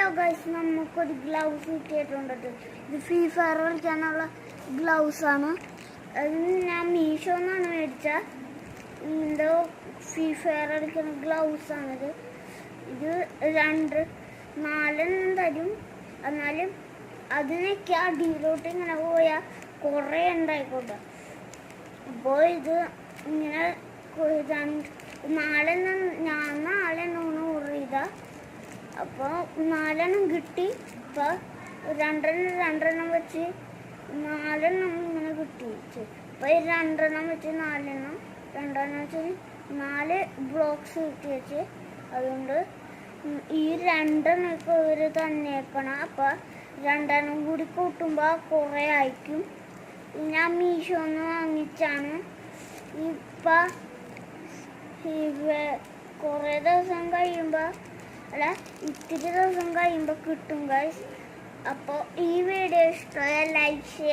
Hello guys, നമുക്കൊരു gloves കിട്ടിയിട്ടുണ്ട്. ഇത് ഫ്രീ ഫയർ കളിക്കാനുള്ള ഗ്ലൗസാണ്. അത് ഞാൻ മീഷോന്നാണ് മേടിച്ചത്. എന്തോ ഫ്രീ ഫയർ കളിക്കുന്ന ഗ്ലൗസാണിത്. ഇത് 4 തരും. എന്നാലും അതിനൊക്കെ അടിയിലോട്ട് ഇങ്ങനെ പോയാൽ കുറേ ഉണ്ടായിക്കോട്ടെ. അപ്പോൾ ഇത് ഇങ്ങനെ ഞാൻ 4 ഓർഡർ ചെയ്ത. അപ്പോൾ 4 കിട്ടി. ഇപ്പോൾ 2 വെച്ച് 4 ഇങ്ങനെ കിട്ടി. അപ്പോൾ 2 വെച്ച് 4 2 വെച്ച് 4 ബ്ലോക്സ് കിട്ടി വെച്ച്. അതുകൊണ്ട് ഈ 2 ഒരു തന്നേക്കണം. അപ്പോൾ 2 കൂടി കൂട്ടുമ്പോൾ കുറേ ആയിരിക്കും. ഞാൻ മീഷോന്ന് വാങ്ങിച്ചാണ്. ഇപ്പം കുറേ ദിവസം കഴിയുമ്പോൾ ഇത്തിരി ദിവസം കഴിയുമ്പോൾ കിട്ടും ഗൈസ്. അപ്പോൾ ഈ വീഡിയോ ഇഷ്ടമായ ലൈക്ക് ചെയ്യുക.